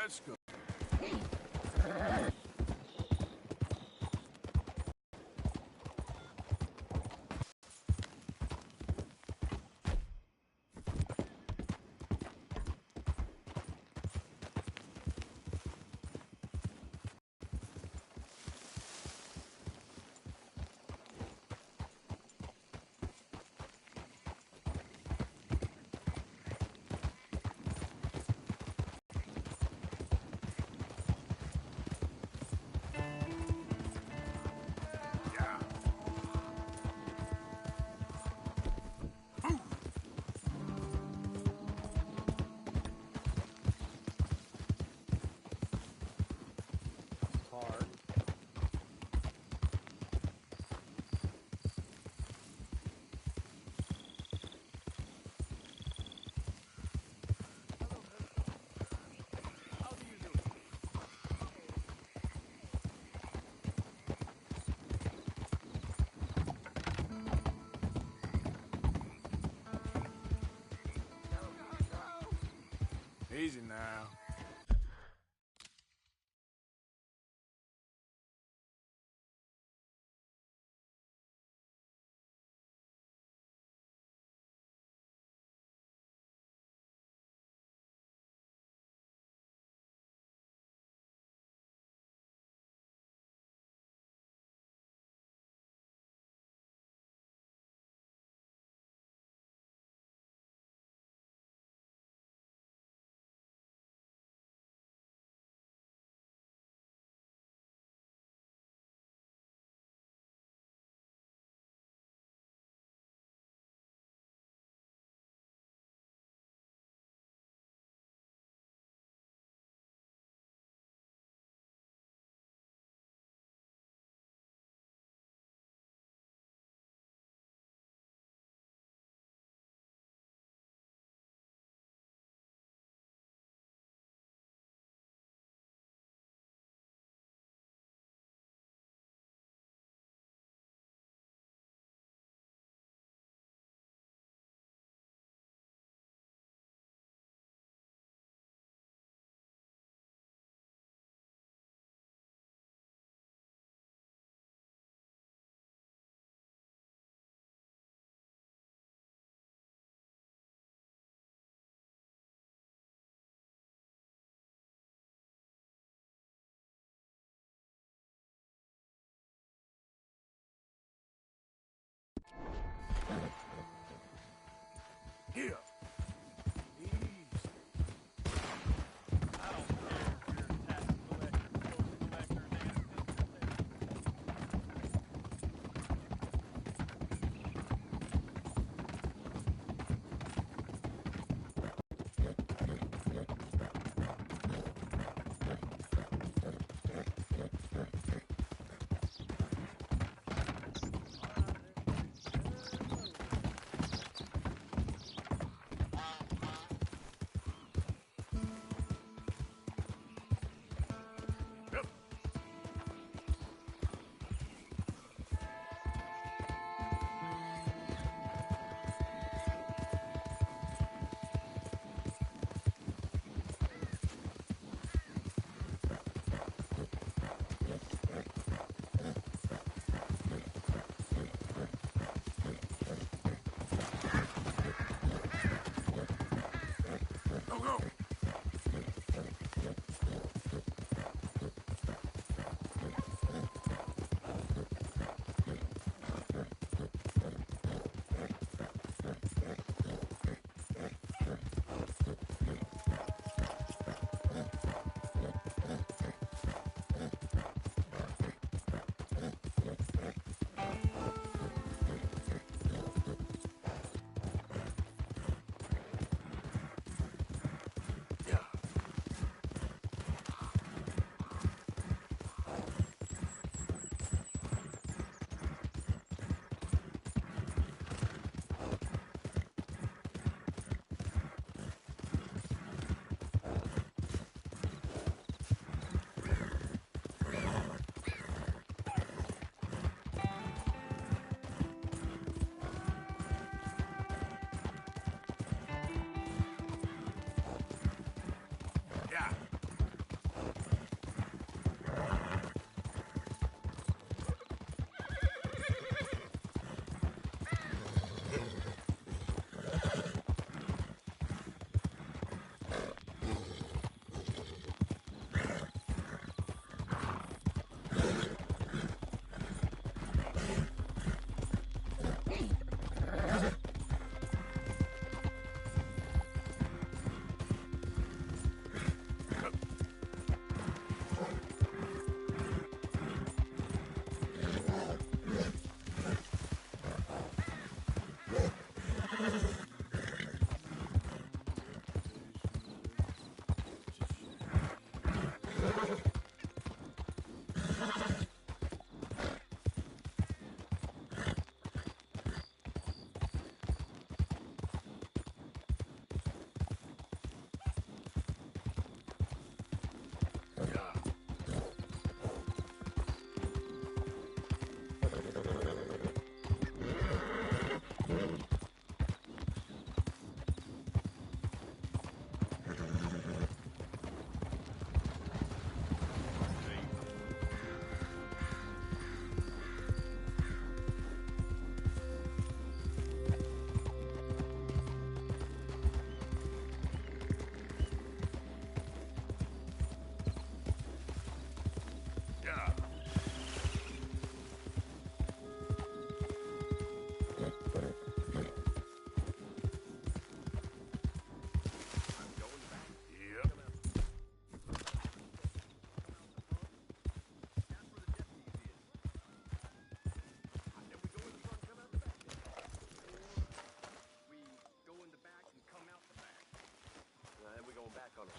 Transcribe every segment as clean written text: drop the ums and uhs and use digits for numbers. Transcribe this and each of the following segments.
Let's go. Easy now.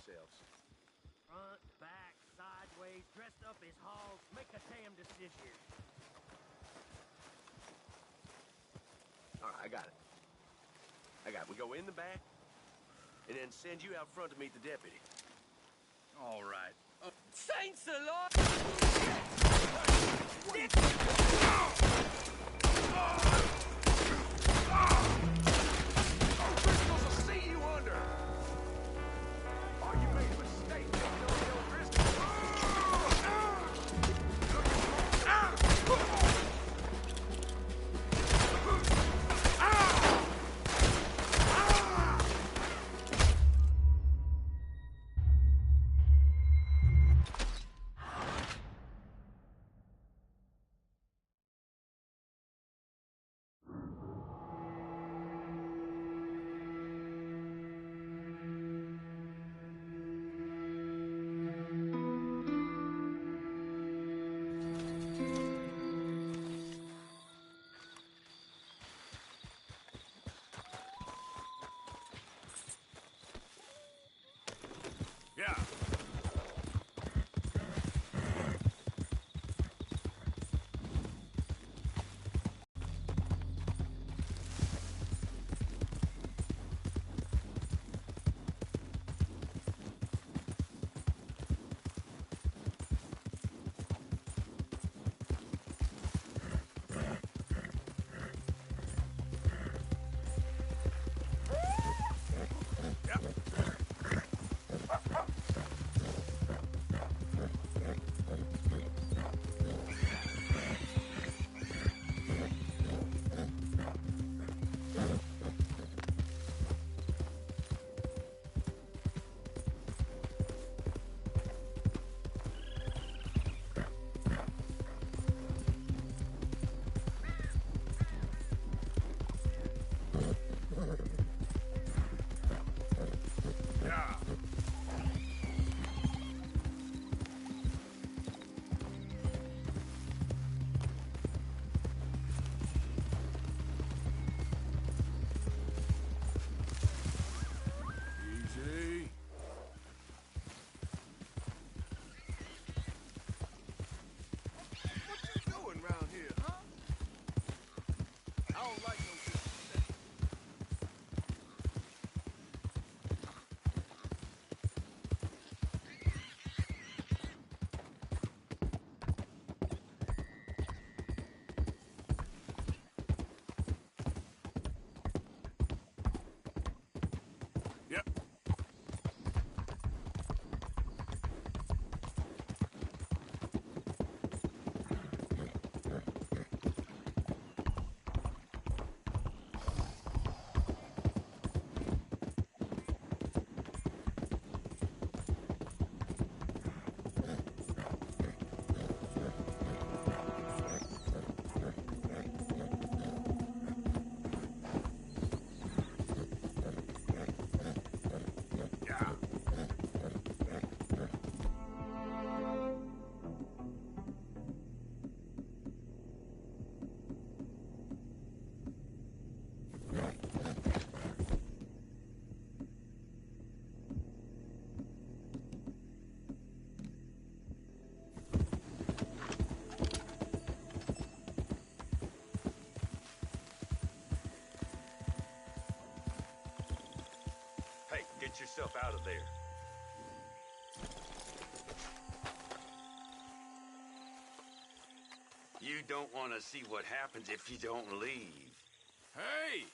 themselves. Front, back, sideways, dressed up as hogs. Make a damn decision. All right, I got it. We go in the back, and then send you out front to meet the deputy. All right. Saints alive! Driscoll's will see you under! Oh, you made a mistake, taking on the old Driscoll. Yeah. Yeah. Easy. What you doing round here, huh? I don't like no disrespect. Yep. Yeah. Hey, get yourself out of there. You don't want to see what happens if you don't leave. Hey!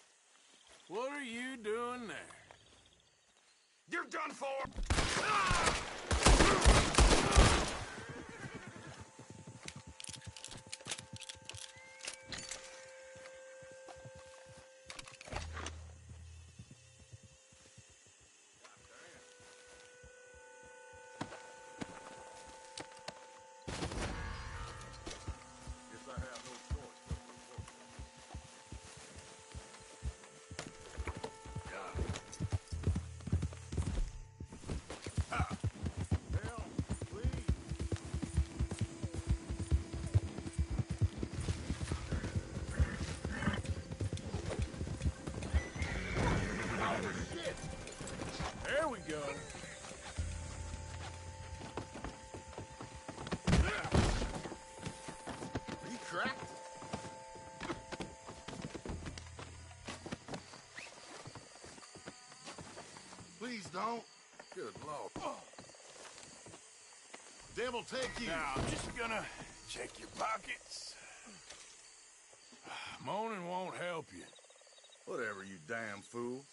What are you doing there? You're done for! Guess I have no choice but to work. God. Ah. don't? Good Lord. Devil take you. Now, I'm just gonna check your pockets. Moaning won't help you. Whatever, you damn fool.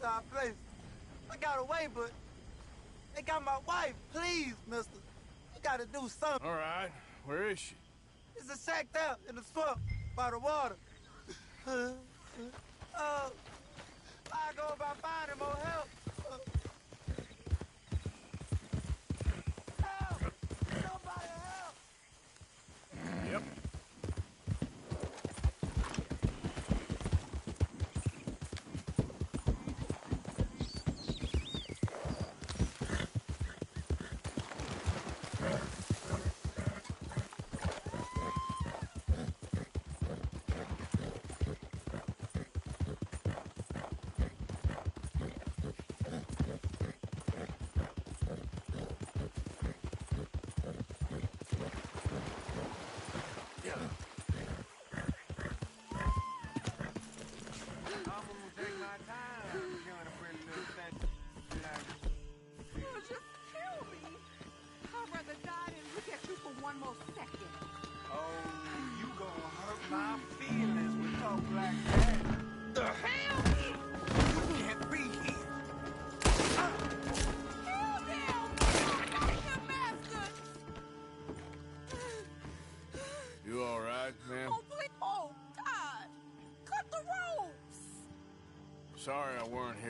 Our place. I got away, but they got my wife. Please, mister. You gotta do something. All right, where is she? It's a shack there in the swamp by the water. I go about finding more help. Help! Somebody help! Yep.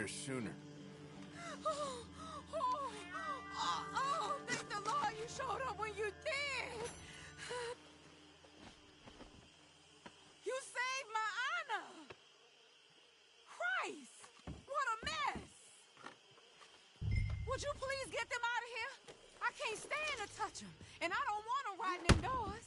here sooner. Thank the Lord you showed up when you did. You saved my honor. Christ, what a mess. Would you please get them out of here? I can't stand to touch them, and I don't want them riding indoors.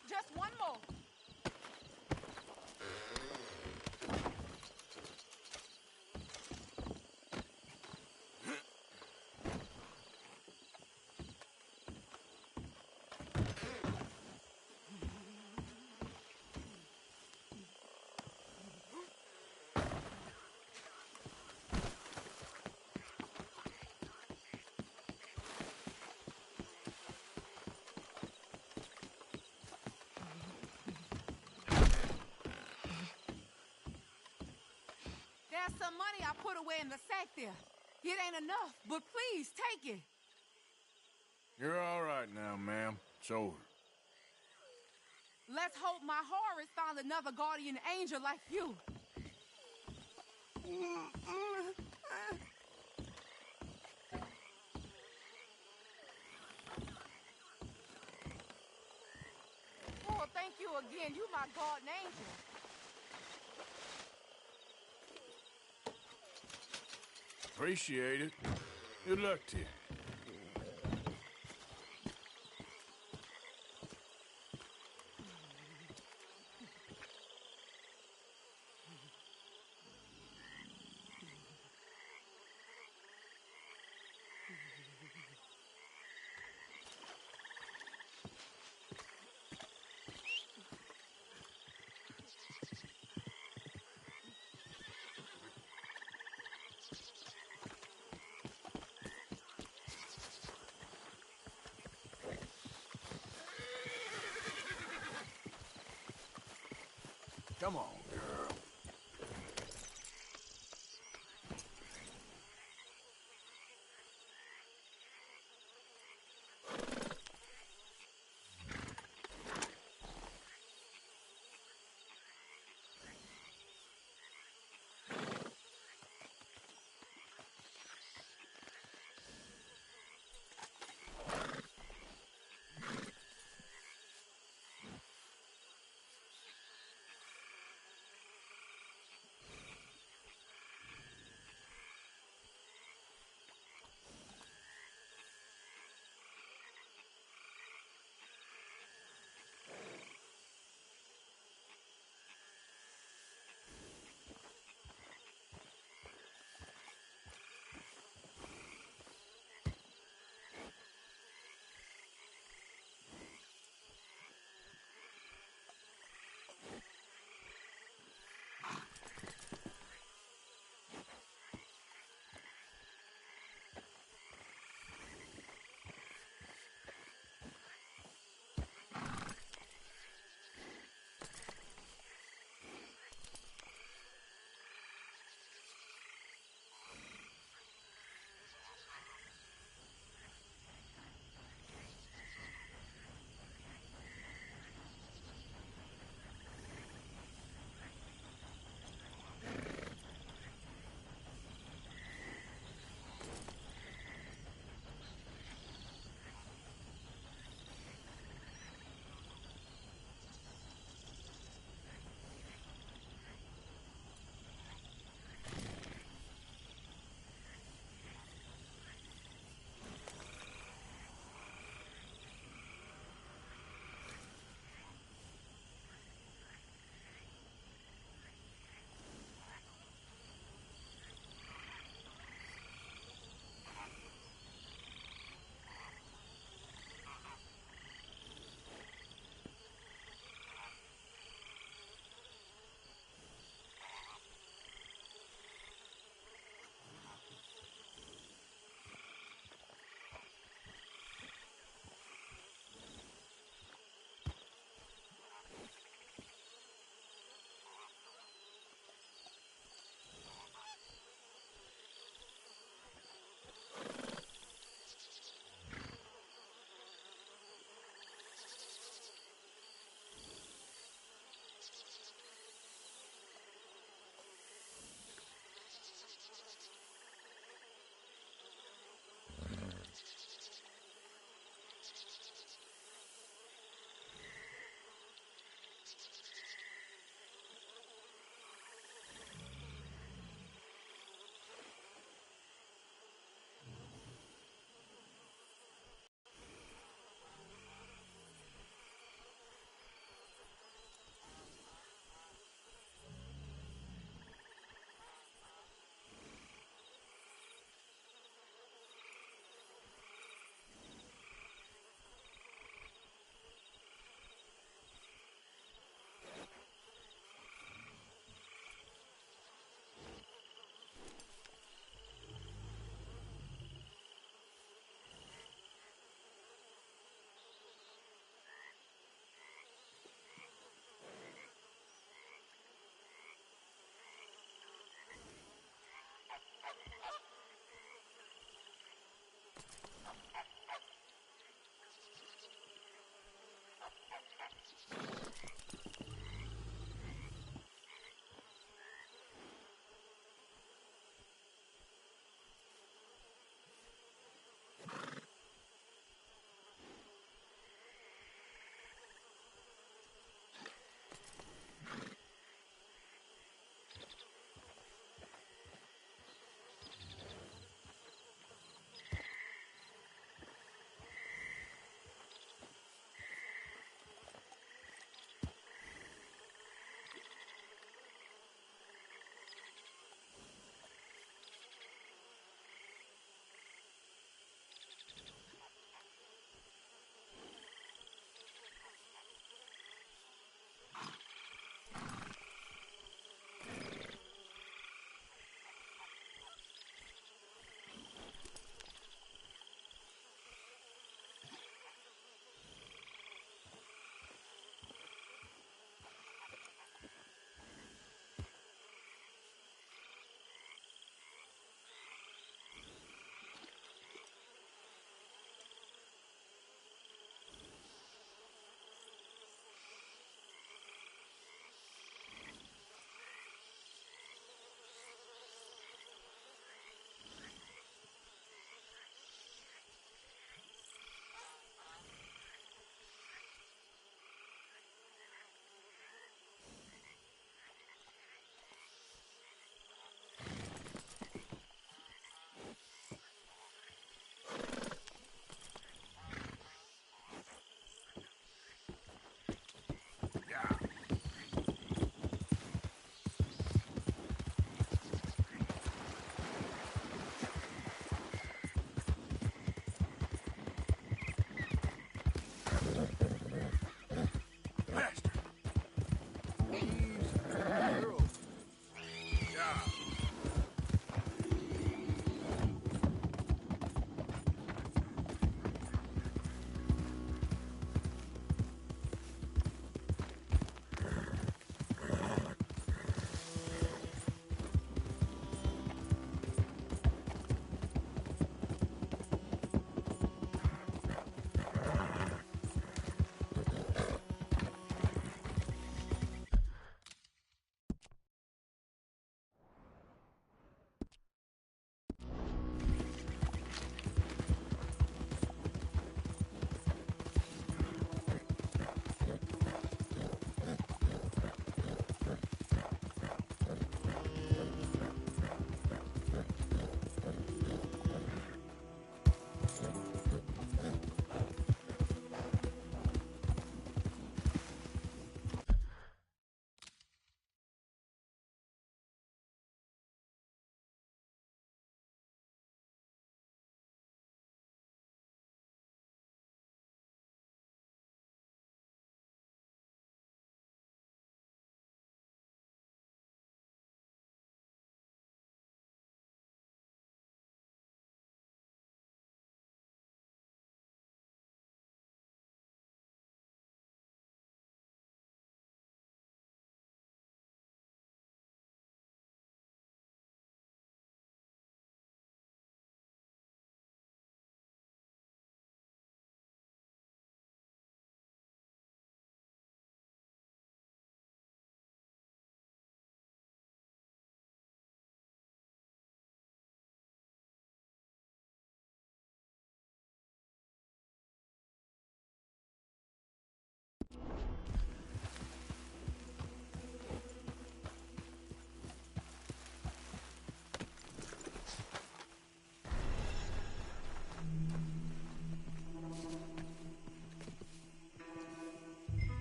Just one more. There's some money I put away in the sack there. It ain't enough, but please take it. You're all right now, ma'am. It's over. Let's hope my Horace found another guardian angel like you. Oh, thank you again. You my guardian angel. Appreciate it. Good luck to you. Come on, girl.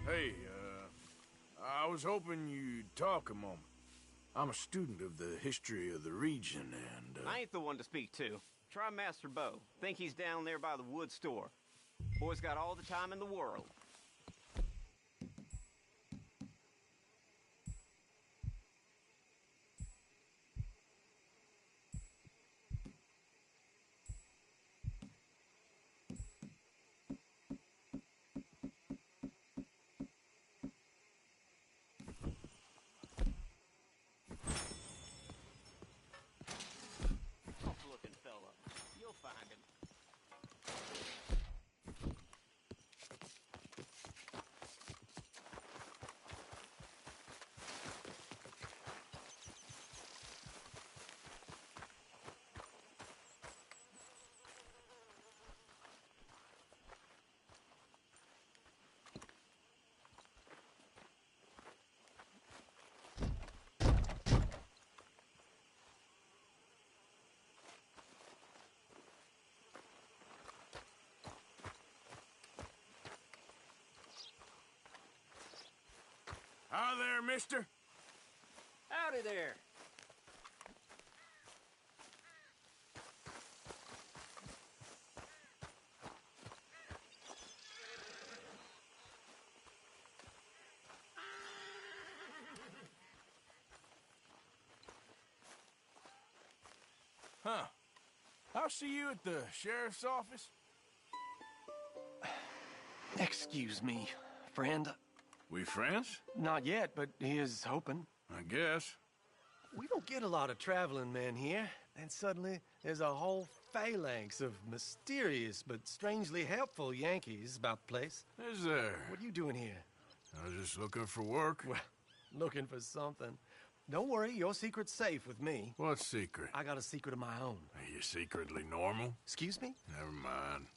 Hey, I was hoping you'd talk a moment. I'm a student of the history of the region, and, I ain't the one to speak to. Try Master Bo. Think he's down there by the wood store. Boy's got all the time in the world. Tough-looking fella. You'll find him. there, mister? Howdy there. Huh. I'll see you at the sheriff's office. Excuse me, friend. We friends? Not yet, but he is hoping. I guess. We don't get a lot of traveling men here, and suddenly there's a whole phalanx of mysterious but strangely helpful Yankees about the place. Is there? What are you doing here? I was just looking for work. Well, looking for something. Don't worry, your secret's safe with me. What secret? I got a secret of my own. Are you secretly normal? Excuse me? Never mind.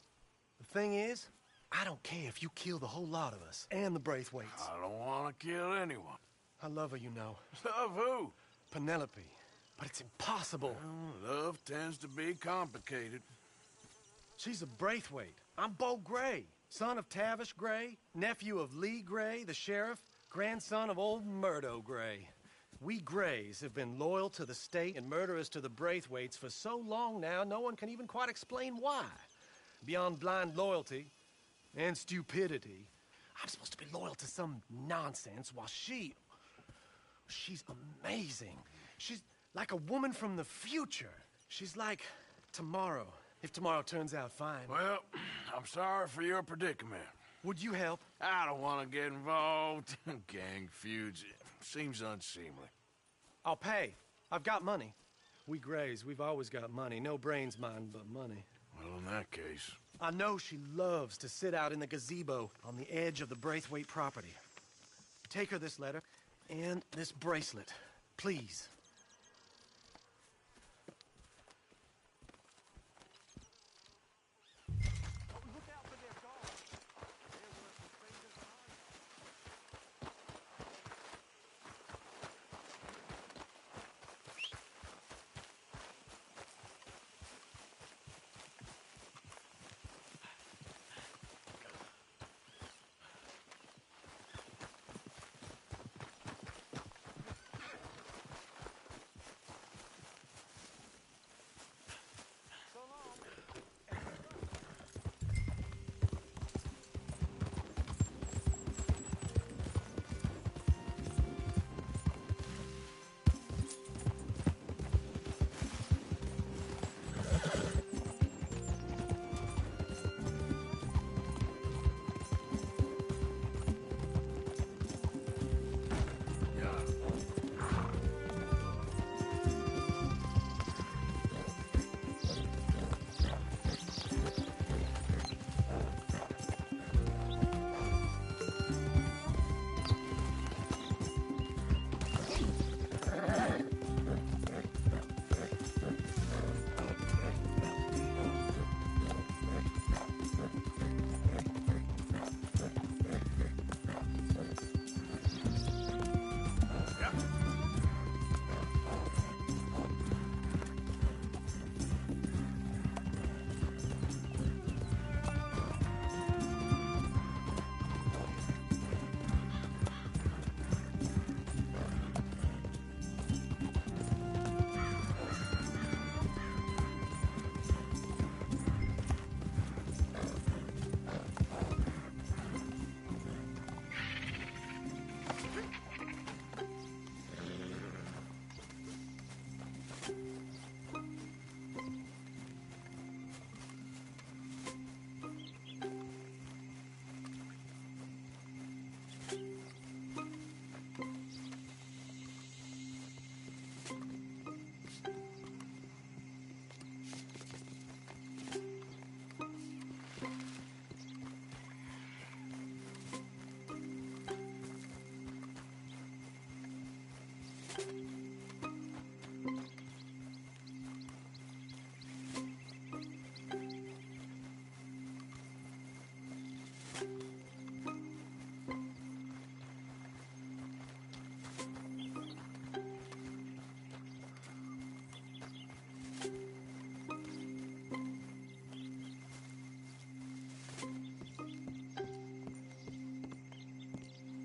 The thing is, I don't care if you kill the whole lot of us, and the Braithwaites. I don't want to kill anyone. I love her, you know. Love who? Penelope. But it's impossible. Well, love tends to be complicated. She's a Braithwaite. I'm Beau Gray, son of Tavish Gray, nephew of Lee Gray, the sheriff, grandson of old Murdo Gray. We Grays have been loyal to the state and murderers to the Braithwaites for so long now, no one can even quite explain why. Beyond blind loyalty and stupidity, I'm supposed to be loyal to some nonsense while she's amazing. She's like a woman from the future. She's like tomorrow, if tomorrow turns out fine. Well, I'm sorry for your predicament. Would you help? I don't want to get involved. Gang feuds seems unseemly. I'll pay. I've got money. We Grays, we've always got money. No brains, mind, but money. Well, in that case... I know she loves to sit out in the gazebo on the edge of the Braithwaite property. Take her this letter and this bracelet, please.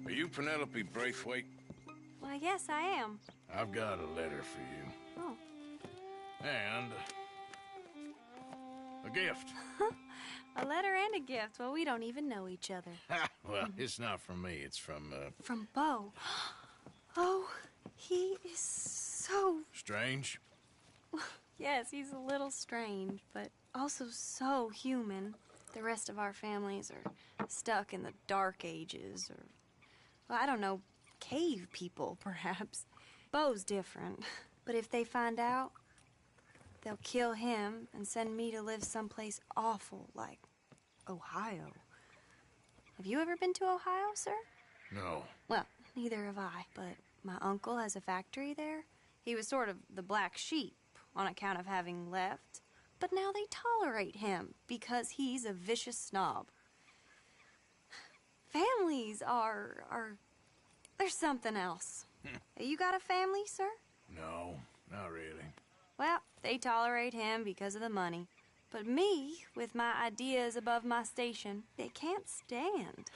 Are you Penelope Braithwaite? yes, I am. I've got a letter for you. Oh. And a gift. A letter and a gift. Well, we don't even know each other. Well, it's not from me. It's from, From Bo. Oh, he is so... Strange? Yes, he's a little strange, but also so human. The rest of our families are stuck in the Dark Ages, or, well, I don't know, cave people, perhaps. Bo's different, but if they find out, they'll kill him and send me to live someplace awful like Ohio. Have you ever been to Ohio, sir? No. Well, neither have I, but my uncle has a factory there. He was sort of the black sheep on account of having left, but now they tolerate him because he's a vicious snob. Families there's something else. You got a family, sir? No, not really. Well, they tolerate him because of the money. But me, with my ideas above my station, they can't stand.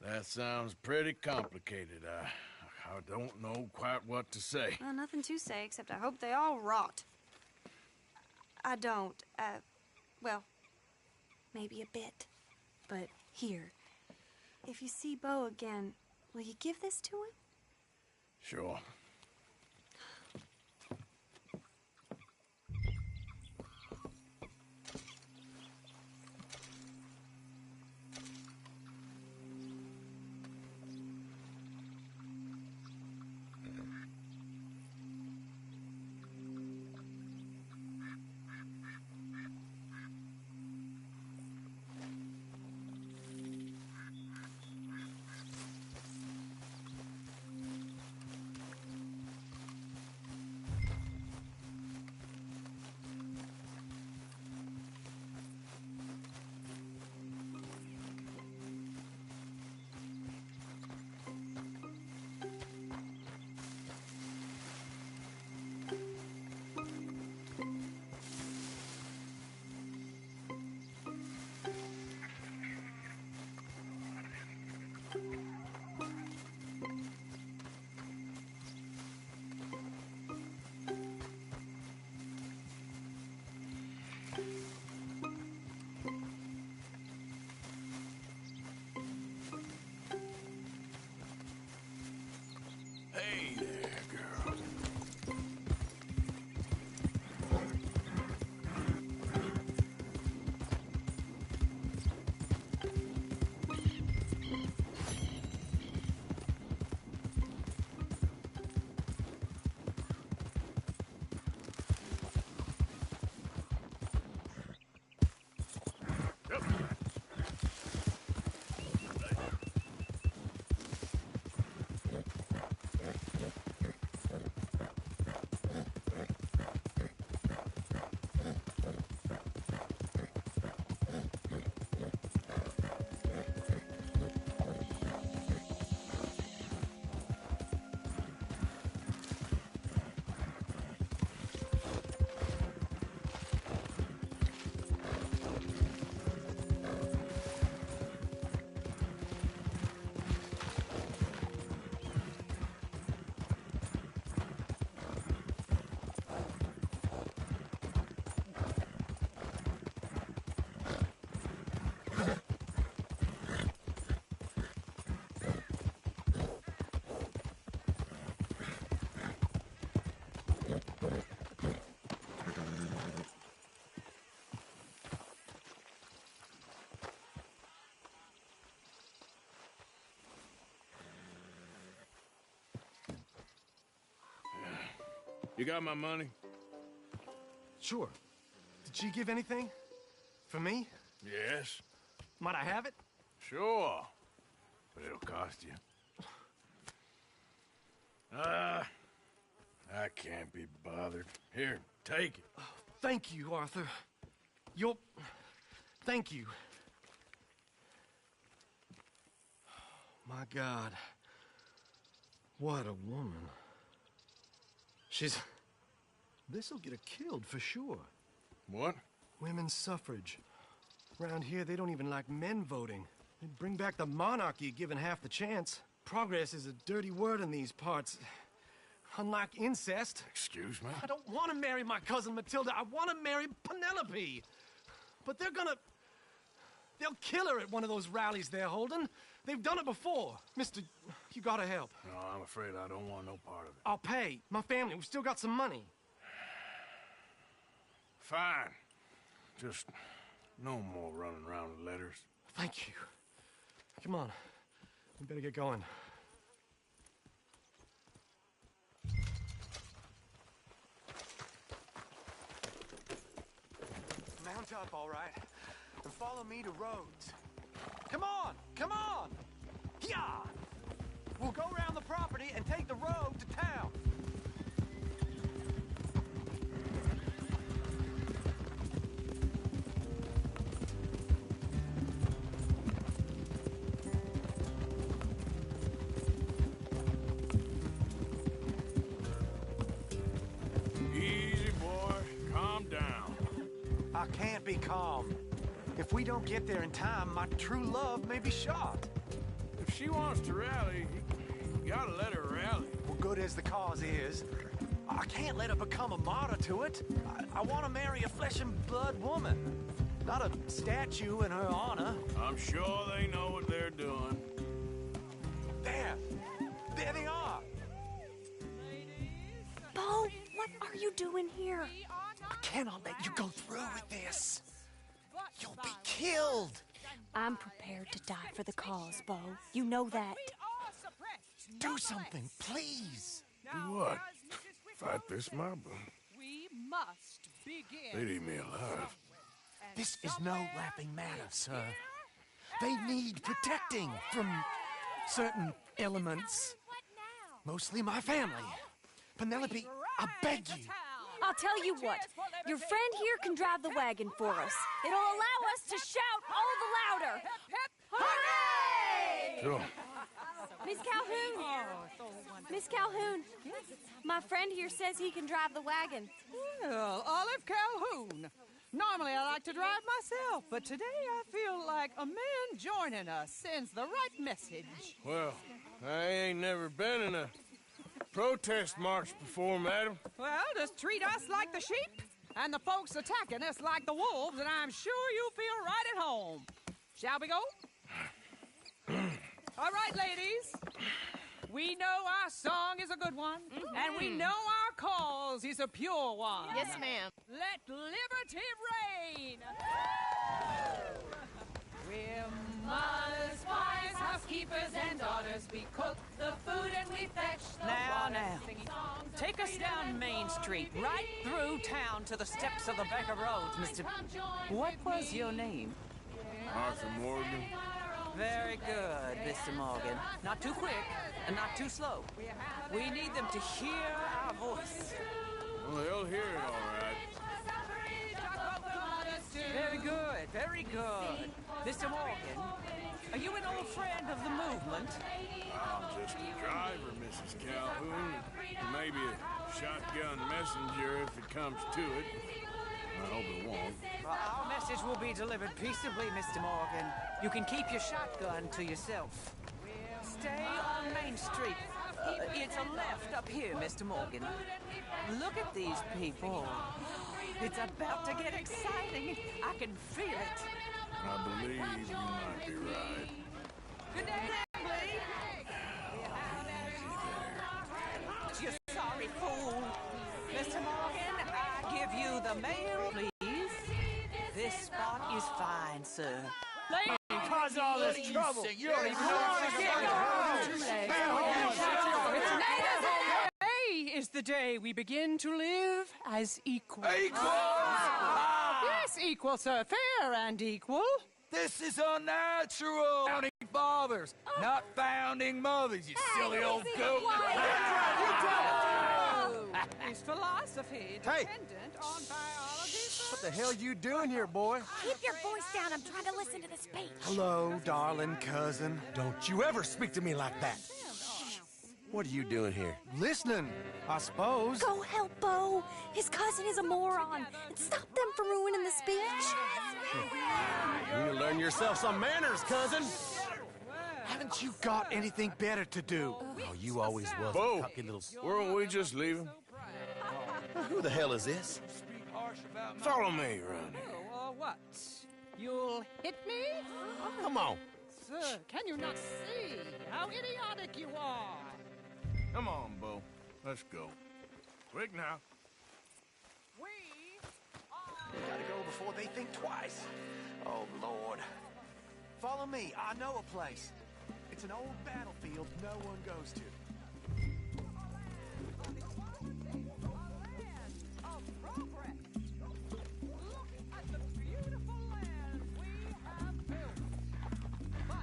That sounds pretty complicated. I don't know quite what to say. Well, nothing to say, except I hope they all rot. I don't, well, maybe a bit. But here, if you see Bo again, will you give this to him? Sure. Hey there, girl. You got my money? Sure. Did she give anything? For me? Yes. Might I have it? Sure. But it'll cost you. I can't be bothered. Here, take it. Oh, thank you, Arthur. Thank you. My God. What a woman. This'll get her killed for sure. What? Women's suffrage. Around here, they don't even like men voting. They'd bring back the monarchy given half the chance. Progress is a dirty word in these parts. Unlike incest. Excuse me? I don't want to marry my cousin Matilda. I want to marry Penelope. But they'll kill her at one of those rallies they're holding. They've done it before. Mister, you gotta help. No, I'm afraid I don't want no part of it. I'll pay. My family, we've still got some money. Fine. Just no more running around with letters. Thank you. Come on. We better get going. Mount up, all right? And follow me to Rhodes. Come on! Come on! Yeah! We'll go around the property and take the road to town. Easy, boy. Calm down. I can't be calm. If we don't get there in time, my true love may be shot. If she wants to rally, you gotta let her rally. Well, good as the cause is, I can't let her become a martyr to it. I want to marry a flesh and blood woman, not a statue in her honor. I'm sure they know what they're doing. There they are. Bo, what are you doing here? I cannot let you go through with this. You'll be killed. I'm prepared to die for the cause, Bo. You know that. Do something, please. Do what? Fight this mob? We must begin. They'd eat me alive. This is no laughing matter, sir. They need protecting from certain elements. Mostly my family. Penelope, I beg you. I'll tell you what. Your friend here can drive the wagon for us. It'll allow us to shout all the louder. Hooray! Sure. Miss Calhoun. Miss Calhoun. My friend here says he can drive the wagon. Well, Olive Calhoun. Normally I like to drive myself, but today I feel like a man joining us sends the right message. Well, I ain't never been in a protest march before, madam. Well, just treat us like the sheep, and the folks attacking us like the wolves, and I'm sure you'll feel right at home. Shall we go? All right, ladies. We know our song is a good one, and we know our cause is a pure one. Yes, ma'am. Let liberty reign. We're mothers, wives, housekeepers, and daughters. We cook the food and we fetch the water. Now. Take us down Main Street, right through town to the steps of the Becker Roads, Mr. What was your name? Arthur Morgan. Very good, Mr. Morgan. Not too quick and not too slow. We need them to hear our voice. Well, they'll hear it all right. Very good, very good. Mr. Morgan, are you an old friend of the movement? I'm just a driver, Mrs. Calhoun. And maybe a shotgun messenger if it comes to it. I hope it won't. Well, our message will be delivered peaceably, Mr. Morgan. You can keep your shotgun to yourself. Stay on Main Street. It's a left up here, Mr. Morgan. Look at these people. It's about to get exciting. I can feel it. I believe you might be right. Good day, Emily. You sorry fool. Mr. Morgan, I give you the mail, please. This spot is fine, sir. Cause all this trouble. You don't even Today is the day we begin to live as equals. Equal! Yes, equal, sir. Fair and equal. This is unnatural! Founding fathers, not founding mothers, you silly old goat! Is philosophy dependent on biology? What the hell you doing here, boy? Keep your voice down. I'm trying to listen to the speech. Hello, darling cousin. Don't you ever speak to me like that. What are you doing here? Listening, I suppose. Go help Bo. His cousin is a moron. And stop them from ruining the speech. You need to learn yourself some manners, cousin. Have Haven't you got anything better to do? Oh, you always was Bo, a cocky little... weren't we just leaving? Who the hell is this? Follow me around here. Oh, what? You'll hit me? Come on. Sir, can you not see how idiotic you are? Come on, Bo. Let's go. Quick now. Gotta go before they think twice. Oh, Lord. Follow me. I know a place. It's an old battlefield no one goes to.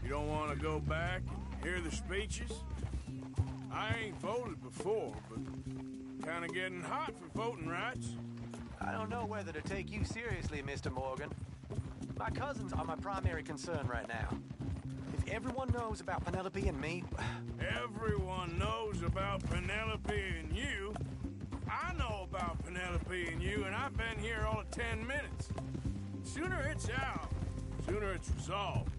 You don't want to go back and hear the speeches? I ain't voted before, but kind of getting hot for voting rights. I don't know whether to take you seriously, Mr. Morgan. My cousins are my primary concern right now. If everyone knows about Penelope and me... Everyone knows about Penelope and you. I know about Penelope and you, and I've been here all of 10 minutes. Sooner it's out, sooner it's resolved.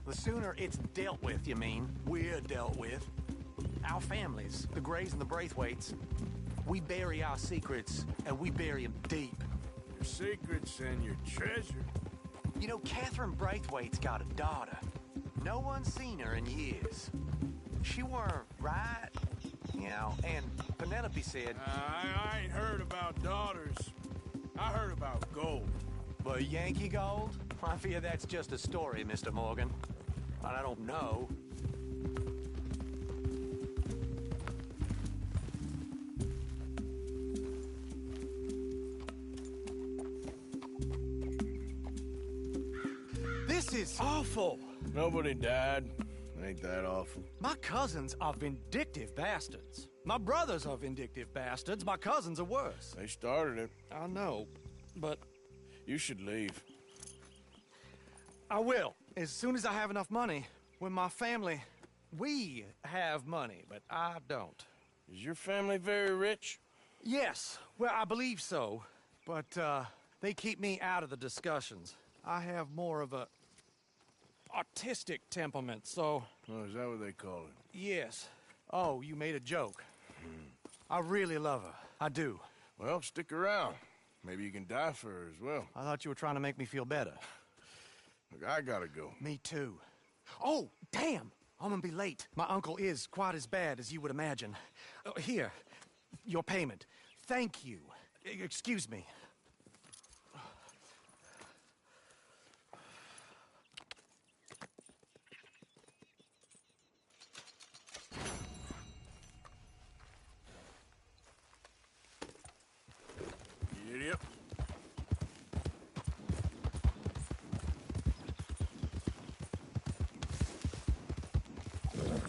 The sooner it's dealt with, you mean? We're dealt with. Our families, the Grays and the Braithwaites, we bury our secrets, and we bury them deep. Your secrets and your treasure. You know, Catherine Braithwaite's got a daughter. No one's seen her in years. She weren't right, you know, and Penelope said... I ain't heard about daughters. I heard about gold. But Yankee gold? I fear that's just a story, Mr. Morgan. And I don't know. This is awful. Nobody died. Ain't that awful? My cousins are vindictive bastards. My brothers are vindictive bastards. My cousins are worse. They started it. I know, but... You should leave. I will, as soon as I have enough money. When my family... We have money, but I don't. Is your family very rich? Yes, well, I believe so. But, they keep me out of the discussions. I have more of a... artistic temperament, so... Oh, is that what they call it? Yes. Oh, you made a joke. I really love her. I do. Well, stick around. Maybe you can die for her as well. I thought you were trying to make me feel better. Look, I gotta go. Me too. Oh, damn! I'm gonna be late. My uncle is quite as bad as you would imagine. Here, your payment. Thank you. Excuse me. Idiot.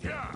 Yeah.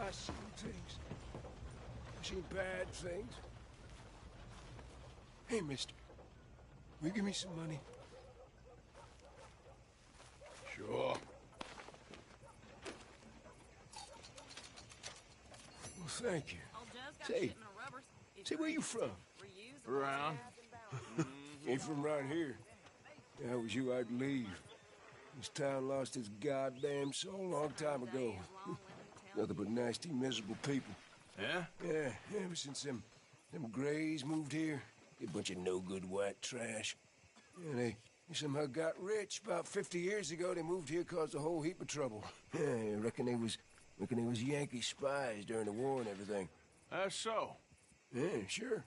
I've seen things. I've seen bad things. Hey, mister. Will you give me some money? Sure. Well, thank you. Say, where you from? Around. Ain't from right here. If that was you, I'd leave. This town lost its goddamn soul a long time ago. Nothing but nasty, miserable people. Yeah? Yeah, ever since them Grays moved here. A bunch of no-good white trash. Yeah, He somehow got rich. About 50 years ago, they moved here, caused a whole heap of trouble. Yeah, reckon they was Yankee spies during the war and everything. That's so. Yeah, sure.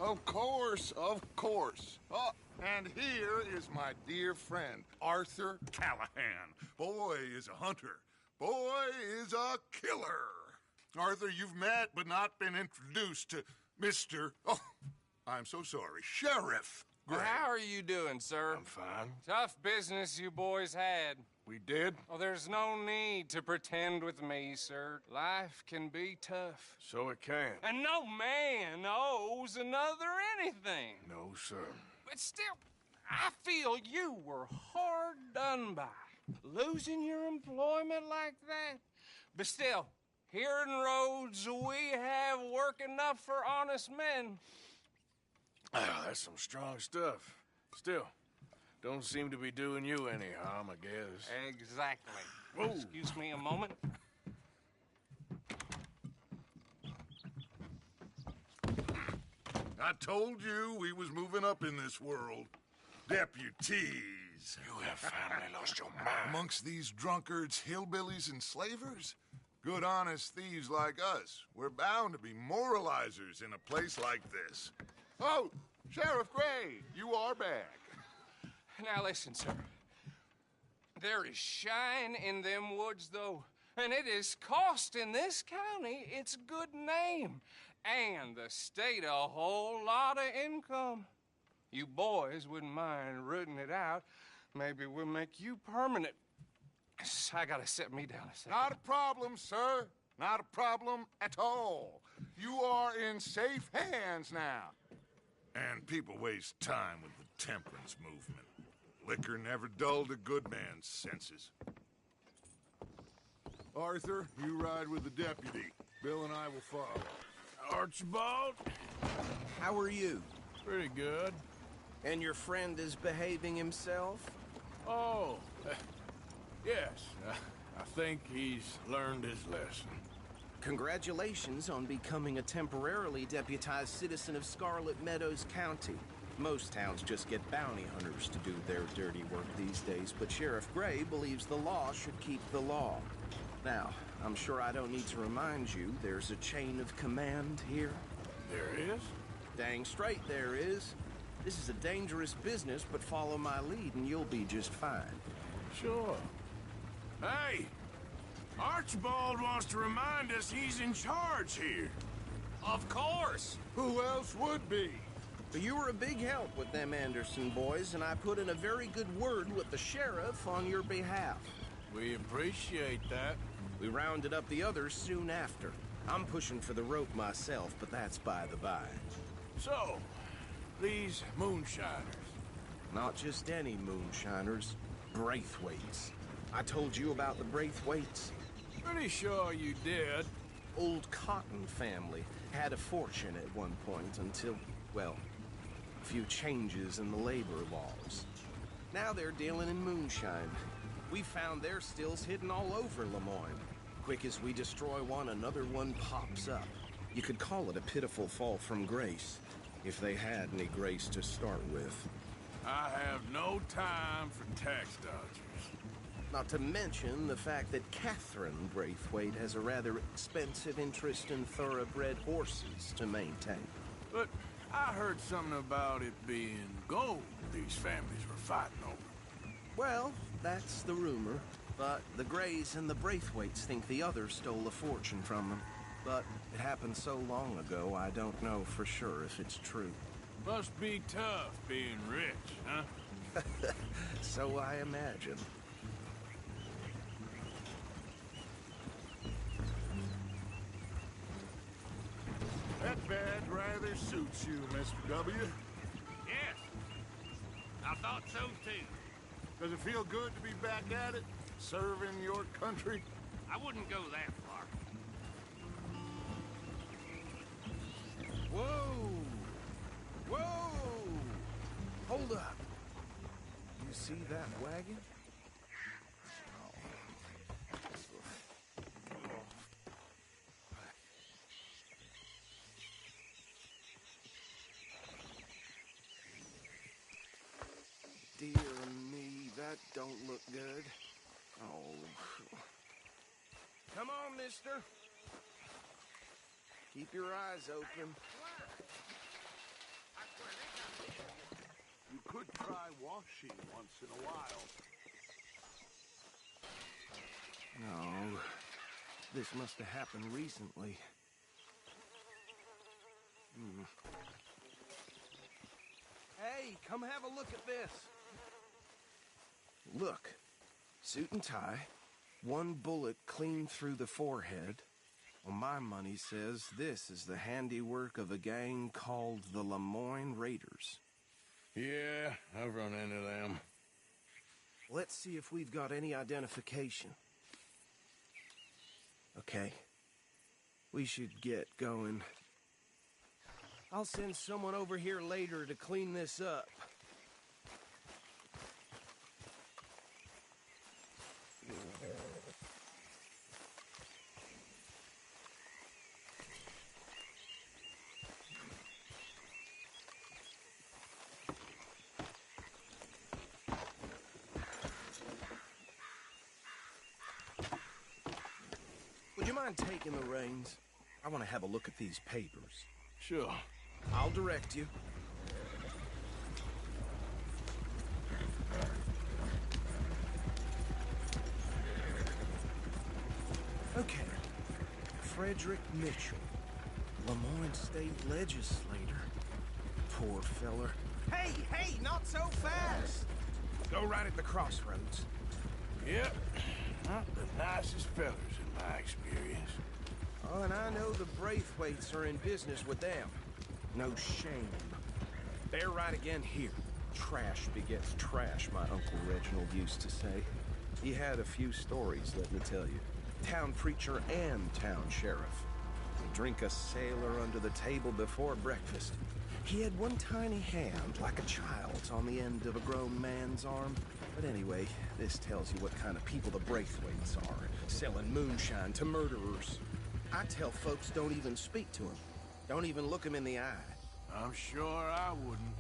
Of course, of course. Oh, and here is my dear friend, Arthur Callahan. Boy is a hunter. Boy is a killer. Arthur, you've met but not been introduced to Mr. Oh, I'm so sorry, Sheriff Gray. How are you doing, sir? I'm fine. Tough business you boys had. We did? Oh, there's no need to pretend with me, sir. Life can be tough. So it can. And no man owes another anything. No, sir. But still, I feel you were hard done by. Losing your employment like that. But still, here in Rhodes, we have work enough for honest men. Ah, that's some strong stuff. Still, don't seem to be doing you any harm, I guess. Exactly. Whoa. Excuse me a moment. I told you we was moving up in this world. Deputies. You have finally lost your mind. Amongst these drunkards, hillbillies, and slavers? Good, honest thieves like us. We're bound to be moralizers in a place like this. Oh, Sheriff Gray, you are back. Now listen, sir. There is shine in them woods, though, and it is costing this county its good name and the state a whole lot of income. You boys wouldn't mind rooting it out. Maybe we'll make you permanent. I gotta set me down a second. Not a problem, sir. Not a problem at all. You are in safe hands now. And people waste time with the temperance movement. Liquor never dulled a good man's senses. Arthur, you ride with the deputy. Bill and I will follow. Archibald? How are you? Pretty good. And your friend is behaving himself? Oh, yes. I think he's learned his lesson. Congratulations on becoming a temporarily deputized citizen of Scarlet Meadows County. Most towns just get bounty hunters to do their dirty work these days, but Sheriff Gray believes the law should keep the law. Now, I'm sure I don't need to remind you there's a chain of command here. There is? Dang straight there is. This is a dangerous business, but follow my lead and you'll be just fine. Sure. Hey! Archibald wants to remind us he's in charge here. Of course! Who else would be? But you were a big help with them Anderson boys, and I put in a very good word with the sheriff on your behalf. We appreciate that. We rounded up the others soon after. I'm pushing for the rope myself, but that's by the by. So, these moonshiners. Not just any moonshiners. Braithwaites. I told you about the Braithwaites. Pretty sure you did. Old Cotton family had a fortune at one point until, well, a few changes in the labor laws. Now they're dealing in moonshine. We found their stills hidden all over Lemoyne. Quick as we destroy one, another one pops up. You could call it a pitiful fall from grace, if they had any grace to start with. I have no time for tax dodgers. Not to mention the fact that Catherine Braithwaite has a rather expensive interest in thoroughbred horses to maintain. But I heard something about it being gold these families were fighting over. Well, that's the rumor. But the Grays and the Braithwaites think the others stole a fortune from them. But it happened so long ago, I don't know for sure if it's true. Must be tough being rich, huh? So I imagine. That badge rather suits you, Mr. W. Yes. I thought so, too. Does it feel good to be back at it? serving your country? I wouldn't go that far. Whoa! Whoa! Hold up. You see that wagon? Dear me, that don't look good. Oh. Come on, mister. Keep your eyes open. You could try washing once in a while. No. This must have happened recently. Hey, come have a look at this. Look. Suit and tie. One bullet clean through the forehead. Well, my money says this is the handiwork of a gang called the Lemoyne Raiders. Yeah, I've run into them. Let's see if we've got any identification. Okay. We should get going. I'll send someone over here later to clean this up. Would you mind taking the reins? I want to have a look at these papers. Sure. I'll direct you. Okay. Frederick Mitchell, Lemoyne State Legislator. Poor feller. Hey, hey, not so fast! Go right at the crossroads. Yep. Not the nicest fellas in my experience. Oh, and I know the Braithwaites are in business with them. No shame. They're right again here. Trash begets trash, my Uncle Reginald used to say. He had a few stories, let me tell you. Town preacher and town sheriff. Drink a sailor under the table before breakfast. He had one tiny hand, like a child's, on the end of a grown man's arm. But anyway, this tells you what kind of people the Braithwaites are, selling moonshine to murderers. I tell folks don't even speak to him. Don't even look him in the eye. I'm sure I wouldn't.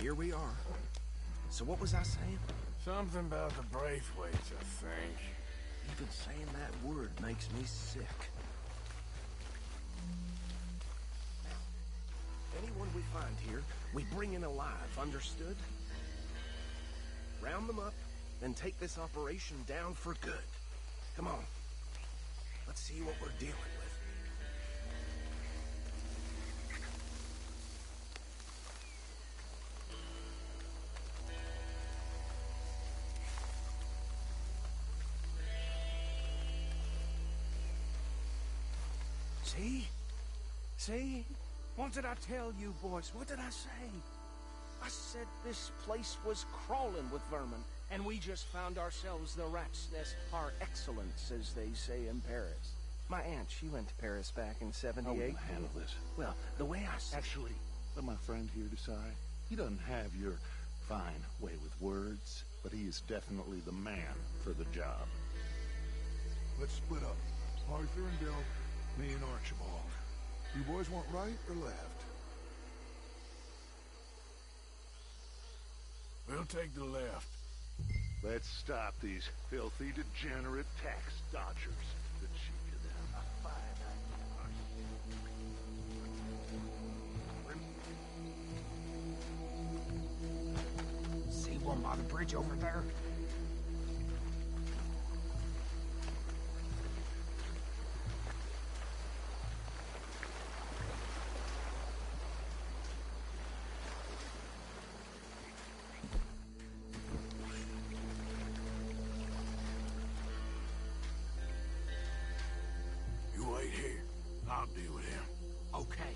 Here we are. So what was I saying? Something about the Braithwaites, I think. Even saying that word makes me sick. Now, anyone we find here, we bring in alive, understood? Round them up, then take this operation down for good. Come on. Let's see what we're dealing with. See? See? What did I tell you, boys? What did I say? I said this place was crawling with vermin, and we just found ourselves the rat's nest par excellence, as they say in Paris. My aunt, she went to Paris back in '78. How will you handle this? Well, the way I see... Actually, let my friend here decide. He doesn't have your fine way with words, but he is definitely the man for the job. Let's split up. Arthur and Bill, me and Archibald. You boys want right or left? We'll take the left. Let's stop these filthy, degenerate tax dodgers. The cheek of them. A fine idea. See one by the bridge over there? I'll deal with him. Okay.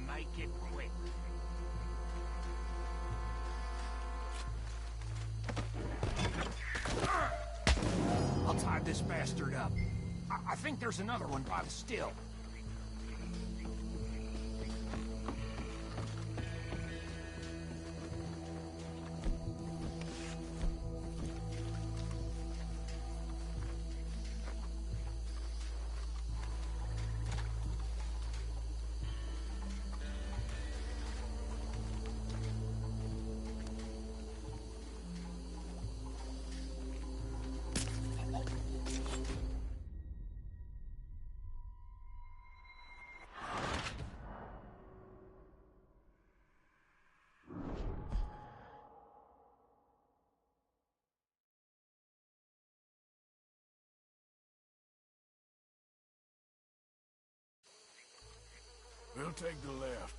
Make it quick. bastard up. I think there's another one by the still. We'll take the left.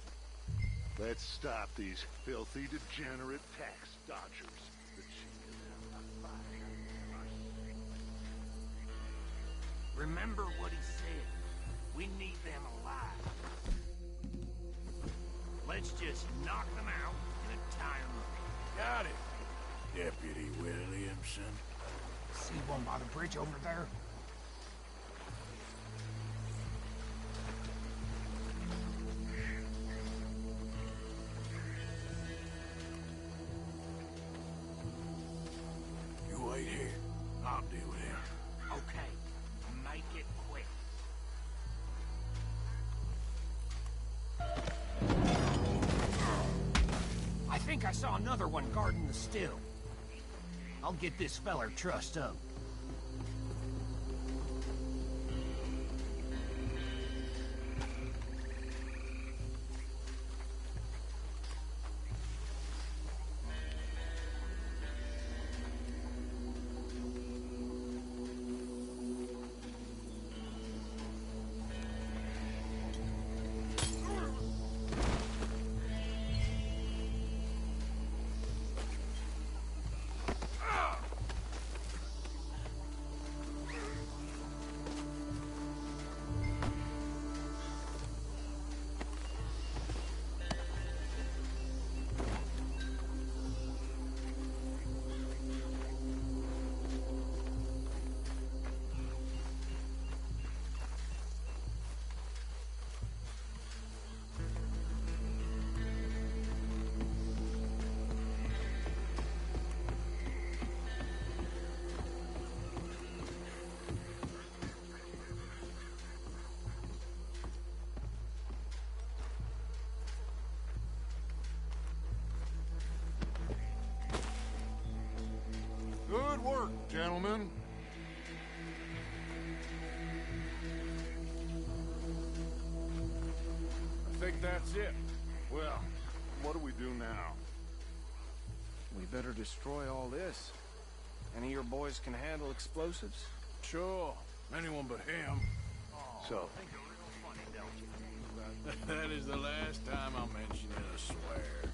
Let's stop these filthy, degenerate tax dodgers. The chief is out to fire. Remember what he said. We need them alive. Let's just knock them out and tie them up. Got it, Deputy Williamson. See one by the bridge over there? Wait here. I'll deal with him. Okay. Make it quick. I think I saw another one guarding the still. I'll get this feller trussed up. Good work, gentlemen. I think that's it. Well, what do we do now? We better destroy all this. Any of your boys can handle explosives? Sure. Anyone but him. So, That is the last time I'll mention it, I swear.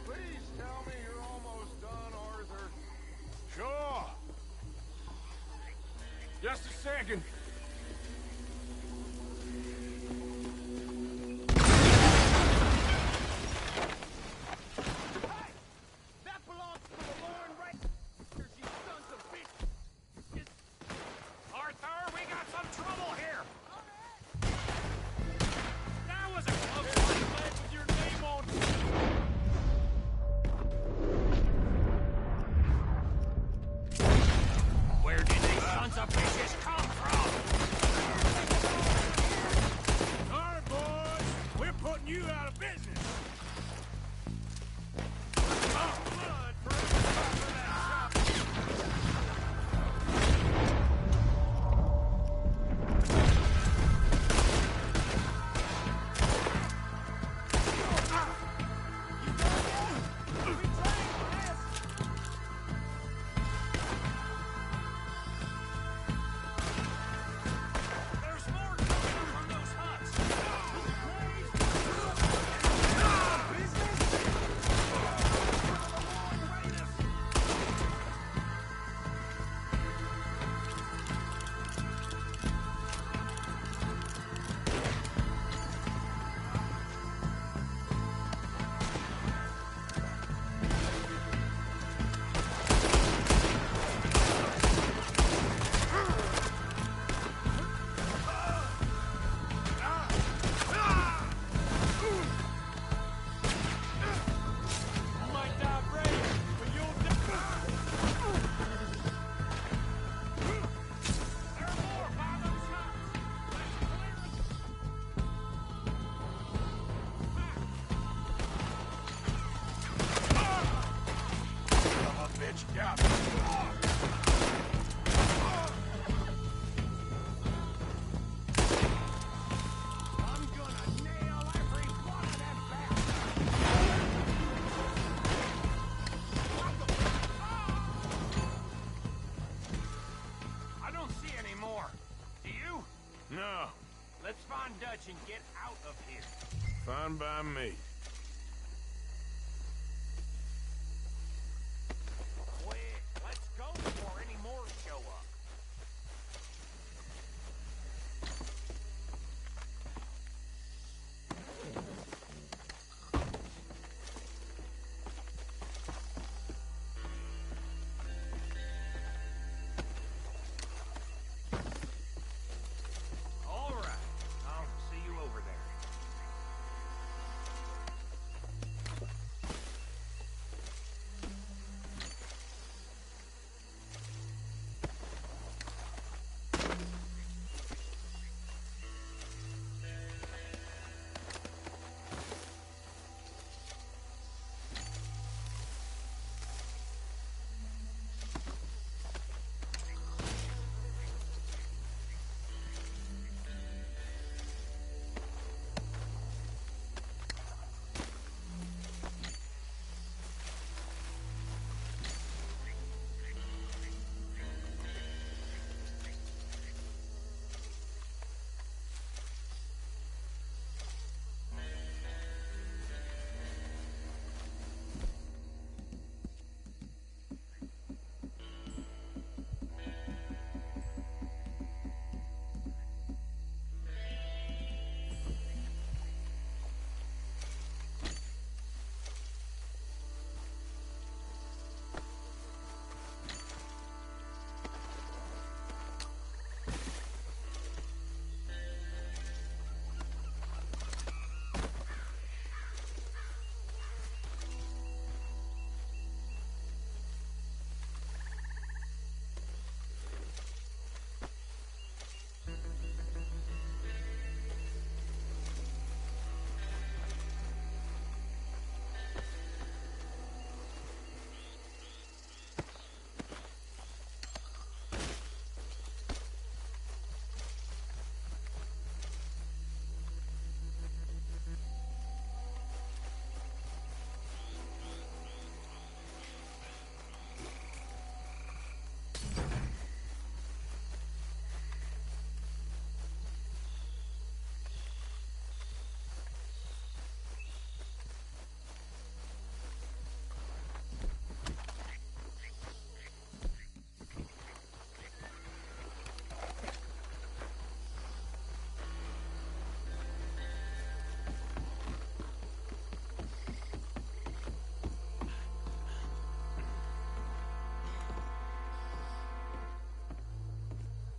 please tell me you're almost done, Arthur. Sure. Just a second. That belongs to the Lauren Rangers, you sons of bitches! Arthur, we got some trouble here! That was a close one, man, with your name on... Where did these sons of bitches come from? All right, boys. We're putting you out of business. much and get out of here. Fine by me. Quick, let's go before any more show up. All right, I'll see you over there.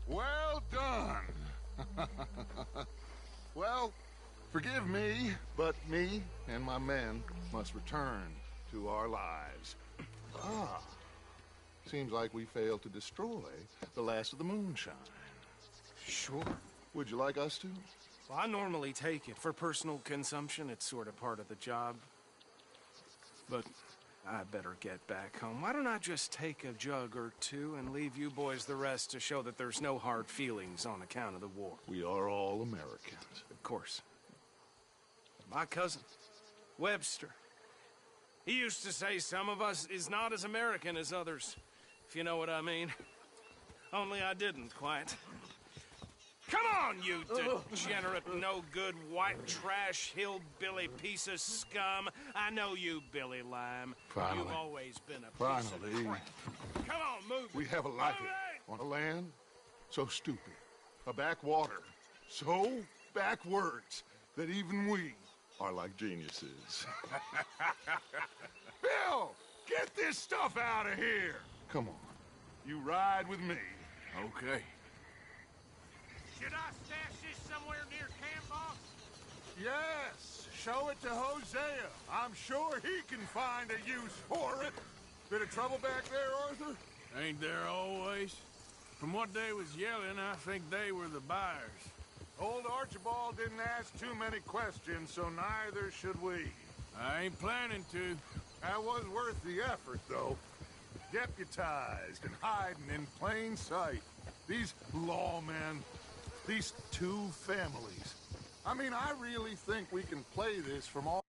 Well done. Well, forgive me, but me and my men must return to our lives. Ah, seems like we failed to destroy the last of the moonshine. Sure. Would you like us to? Well, I normally take it. For personal consumption, it's sort of part of the job. But I better get back home. Why don't I just take a jug or two and leave you boys the rest to show that there's no hard feelings on account of the war? We are all Americans. Of course. My cousin, Webster, he used to say some of us is not as American as others, if you know what I mean. Only I didn't quite. Come on, you degenerate, no-good, white trash, hillbilly piece of scum. I know you, Billy Lime. Finally. You've always been a piece of crap. Come on, move. We have a life on a land so stupid, a backwater so backwards that even we are like geniuses. Bill, get this stuff out of here. Come on, you ride with me. Okay. Should I stash this somewhere near camp, boss? Yes, show it to Hosea. I'm sure he can find a use for it. Bit of trouble back there, Arthur? Ain't there always? From what they was yelling, I think they were the buyers. Old Archibald didn't ask too many questions, so neither should we. I ain't planning to. That was worth the effort, though. Deputized and hiding in plain sight. These lawmen, these two families. I mean, I really think we can play this from all